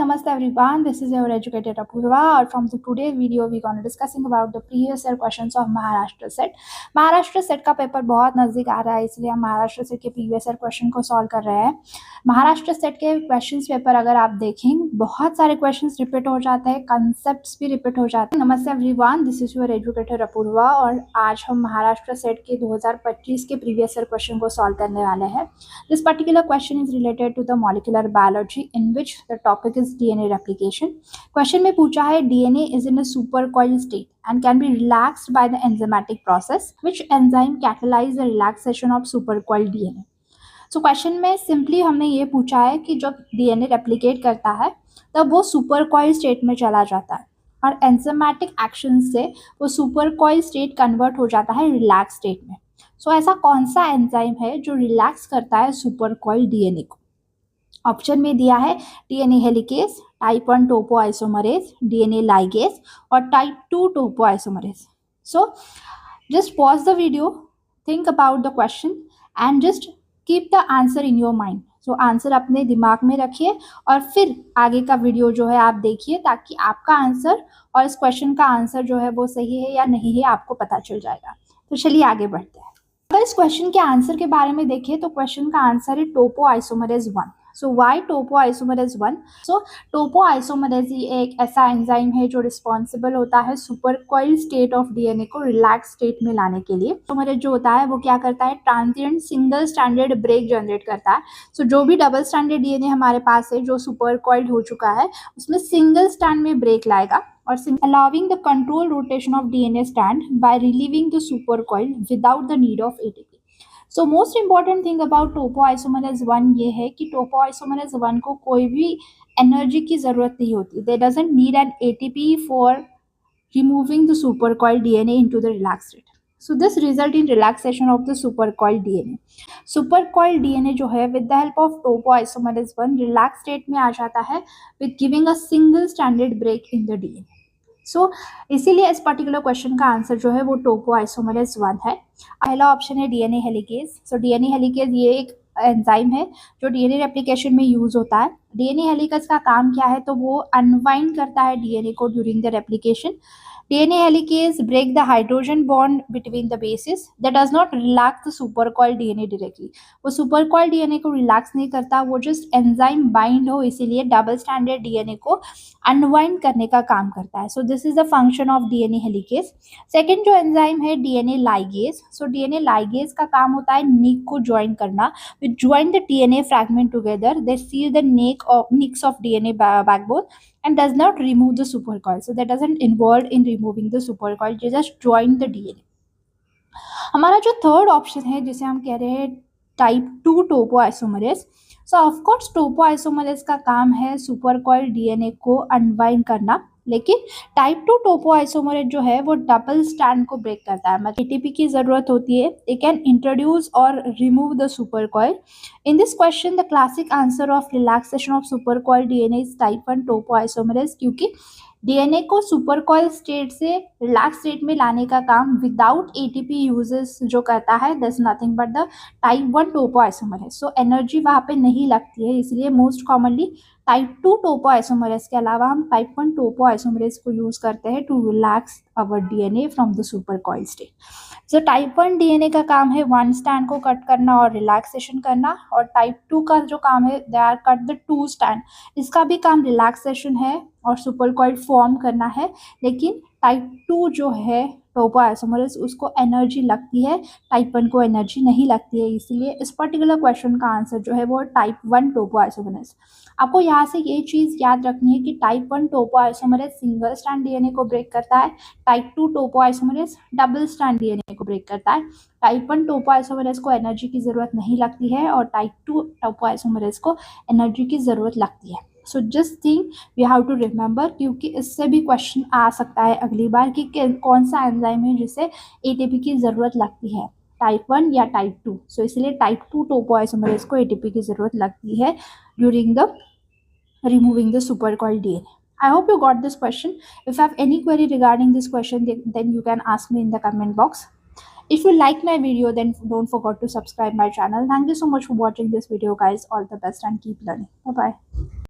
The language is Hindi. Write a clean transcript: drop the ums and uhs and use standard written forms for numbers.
namaste everyone. This is your educator Apurva. Or from the today's video, we're gonna discussing about the previous year questions of Maharashtra set. Maharashtra set का पेपर बहुत नजदीक आ रहा है, इसलिए हम महाराष्ट्र सेट के प्रीवियस ईयर क्वेश्चन को सॉल्व कर रहे हैं. महाराष्ट्र सेट के क्वेश्चंस पेपर अगर आप देखें, बहुत सारे क्वेश्चंस रिपीट हो जाते हैं, कंसेप्ट्स भी रिपीट हो जाते हैं. नमस्ते everyone, this is your educator Apurva और आज हम महाराष्ट्र सेट के 2025 के प्रीवियस ईयर क्वेश्चन को सॉल्व करने वाले हैं. This particular question is related to the molecular biology in which the topic is DNA replication. Question में पूछा है DNA is in a supercoiled state and can be relaxed by the enzymatic process. Which enzyme catalyze the relaxation of supercoiled DNA? So question में सिंपली हमने ये पूछा है कि जब डीएनए रेप्लिकेट करता है तब वो सुपरकॉइल्ड स्टेट में चला जाता है और एंजाइमेटिक एक्शन से वो सुपरकॉइल्ड स्टेट कन्वर्ट हो जाता है रिलैक्स स्टेट में. सो ऐसा कौन सा एंजाइम है जो रिलैक्स करता है सुपरकॉइल्ड डीएनए को? ऑप्शन में दिया है DNA helicase, type 1 topoisomerase, DNA ligase और type 2 topoisomerase. So just pause the video, think about the question and just keep the answer in your mind. So answer अपने दिमाग में रखिए और फिर आगे का वीडियो जो है आप देखिए ताकि आपका आंसर और इस क्वेश्चन का आंसर जो है वो सही है या नहीं है आपको पता चल जाएगा. तो चलिए आगे बढ़ते हैं. अगर इस क्वेश्चन के आंसर के बारे में देखिए तो क्वेश्चन का आंसर है टोपो आइसोमरेज 1. सो वाई टोपो आइसोमरेज 1? सो टोपो आइसोमरेज एक ऐसा एंजाइम है जो रिस्पॉन्सिबल होता है सुपरकॉइल्ड स्टेट ऑफ डीएनए को रिलैक्स स्टेट में लाने के लिए. आइसोमरेज जो होता है वो क्या करता है, transient single standard break generate करता है. सो जो भी डबल स्टैंडर्ड डीएनए हमारे पास है जो सुपरकॉइल्ड हो चुका है उसमें सिंगल स्टैंड में ब्रेक लाएगा और allowing the control rotation of DNA strand by relieving the supercoil without the need of ATP. So most important thing about topoisomerase 1 ये है कि टोपोआइसोमरेज 1 को कोई भी एनर्जी की ज़रूरत नहीं होती. They doesn't need an ATP for removing the supercoiled DNA into the relax state. So this result in relaxation of the supercoiled DNA. Supercoiled DNA जो है with the help of topoisomerase 1 relax state में आ जाता है with giving a single standard break in the DNA. So इसीलिए इस पर्टिकुलर क्वेश्चन का आंसर जो है वो टोपोआइसोमरेज 1 है. पहला ऑप्शन है DNA helicase. So DNA helicase ये एक एंजाइम है जो डीएनए रेप्लिकेशन में यूज होता है. डीएनए हेलिकेज का काम क्या है, तो वो अनवाइंड करता है डीएनए को during the replication. DNA helicase break the hydrogen bond between the bases that does not relax the supercoiled DNA directly. वो supercoiled DNA को relax नहीं करता, वो just enzyme bind हो इसीलिए double stranded DNA को unwind करने का काम करता है. So this is the function of DNA helicase. Second जो enzyme है DNA ligase. So DNA ligase का काम होता है nick को join करना. We join the DNA fragment together. They seal the nicks of DNA backbone and does not remove the supercoil. So that doesn't involve in removing the supercoil, just join the DNA. हमारा जो थर्ड ऑप्शन है जिसे हम कह रहे हैं type 2 topoisomerase. So of course topoisomerase का काम है सुपरकॉइल डीएनए को अनवाइंड करना, लेकिन टाइप 2 टोपोआइसोमरेज जो है वो डबल स्टैंड को ब्रेक करता है. मतलब एटीपी की जरूरत होती है. दे कैन इंट्रोड्यूस और remove the supercoil. In this question the classic answer of relaxation of supercoil DNA is type 1 topoisomerase, क्योंकि डीएनए को सुपरकॉइल स्टेट से रिलैक्स स्टेट में लाने का काम विदाउट एटीपी यूजेस जो करता है that's nothing but the type 1 topoisomerase. So energy वहाँ पे नहीं लगती है, इसलिए मोस्ट कॉमनली टाइप 2 टोपोआइसोमरेज के अलावा हम टाइप 1 टोपोआइसोमरेज को यूज करते हैं to relax our DNA from the supercoil state. So type 1 DNA का काम है वन स्टैंड को कट करना और रिलैक्सेशन करना, और टाइप 2 का जो काम है they are cut the 2 stand. इसका भी काम रिलैक्सेशन है और सुपरकॉइल फॉर्म करना है. लेकिन टाइप 2 जो है टोपोआइसोमरेज उसको एनर्जी लगती है, टाइप 1 को एनर्जी नहीं लगती है, इसीलिए इस पर्टिकुलर क्वेश्चन का आंसर जो है वो टाइप 1 टोपोआइसोमरेज. आपको यहाँ से ये चीज़ याद रखनी है कि type 1 topoisomerase single stand DNA को ब्रेक करता है, type 2 topoisomerase double stand DNA को ब्रेक करता है. टाइप 1 टोपोआइसोमरेज को एनर्जी की ज़रूरत नहीं लगती है और टाइप 2 टोपोआइसोमरेज को एनर्जी की ज़रूरत लगती है. So just think we have to remember, क्योंकि इससे भी क्वेश्चन आ सकता है अगली बार कि कौन सा एंजाइम है जिसे एटीपी की ज़रूरत लगती है, टाइप 1 या टाइप 2. सो इसलिए टाइप 2 टोपोआइसोमरेज को एटीपी की ज़रूरत लगती है during the removing the supercoiled DNA. I hope you got this question. If you have any query regarding this question, then you can ask me in the comment box. If you like my video, then don't forget to subscribe my channel. Thank you so much for watching this video, guys. All the best and keep learning. Bye bye.